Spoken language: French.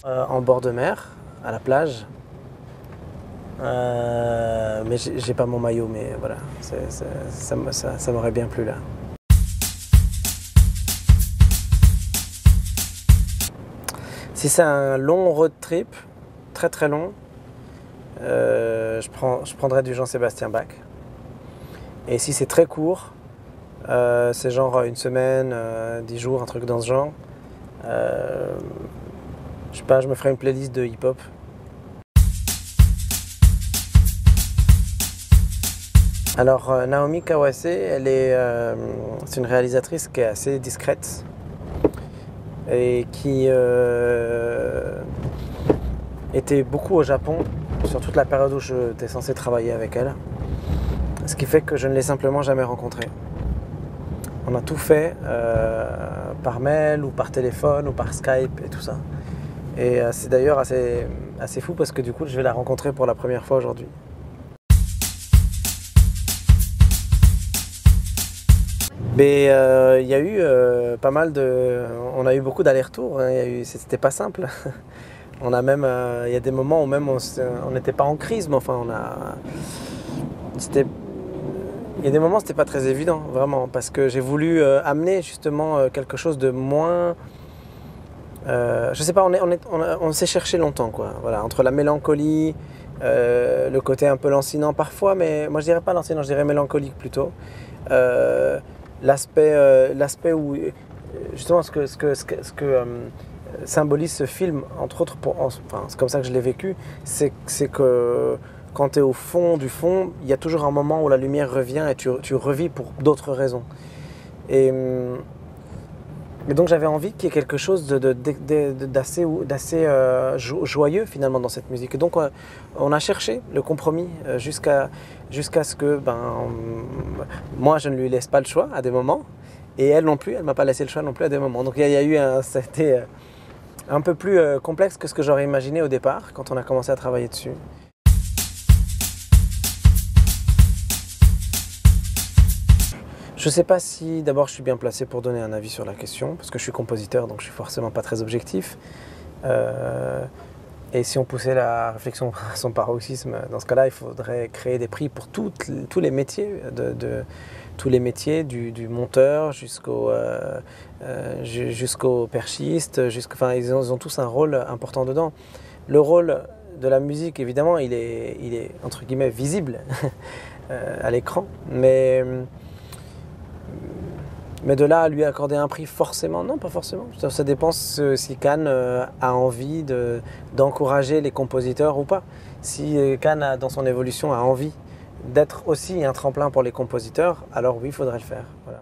En bord de mer, à la plage. Mais j'ai pas mon maillot, mais voilà, ça m'aurait bien plu là. Si c'est un long road trip, très très long, je prendrais du Jean-Sébastien Bach. Et si c'est très court, c'est genre une semaine, 10 jours, un truc dans ce genre, je sais pas, je me ferais une playlist de hip-hop. Alors Naomi Kawase, c'est une réalisatrice qui est assez discrète et qui était beaucoup au Japon sur toute la période où j'étais censé travailler avec elle. Ce qui fait que je ne l'ai simplement jamais rencontrée. On a tout fait par mail ou par téléphone ou par Skype et tout ça. Et c'est d'ailleurs assez fou parce que du coup je vais la rencontrer pour la première fois aujourd'hui. Mais il y a eu pas mal on a eu beaucoup d'allers-retours, hein, c'était pas simple. On a même, il y a des moments où même on n'était pas en crise, mais enfin il y a des moments où c'était pas très évident, vraiment, parce que j'ai voulu amener justement quelque chose de moins, je sais pas, on s'est cherché longtemps, quoi. Voilà, entre la mélancolie, le côté un peu lancinant parfois, mais moi je dirais pas lancinant, je dirais mélancolique plutôt. L'aspect où justement ce que symbolise ce film, entre autres, enfin, c'est comme ça que je l'ai vécu, c'est que quand tu es au fond du fond, il y a toujours un moment où la lumière revient et tu revis pour d'autres raisons. Et donc j'avais envie qu'il y ait quelque chose d'assez joyeux finalement dans cette musique. Et donc on a cherché le compromis jusqu'à ce que moi je ne lui laisse pas le choix à des moments, et elle non plus, elle ne m'a pas laissé le choix non plus à des moments. Donc c'était un peu plus complexe que ce que j'aurais imaginé au départ quand on a commencé à travailler dessus. Je ne sais pas si d'abord je suis bien placé pour donner un avis sur la question, parce que je suis compositeur, donc je suis forcément pas très objectif. Et si on poussait la réflexion à son paroxysme, dans ce cas-là, il faudrait créer des prix pour tous les métiers, tous les métiers, du monteur jusqu'au perchiste, enfin, ils ont tous un rôle important dedans. Le rôle de la musique, évidemment, il est entre guillemets visible à l'écran, mais de là à lui accorder un prix, forcément, non, pas forcément. Ça dépend si Cannes a envie d'encourager les compositeurs ou pas. Si Cannes, dans son évolution, a envie d'être aussi un tremplin pour les compositeurs, alors oui, il faudrait le faire. Voilà.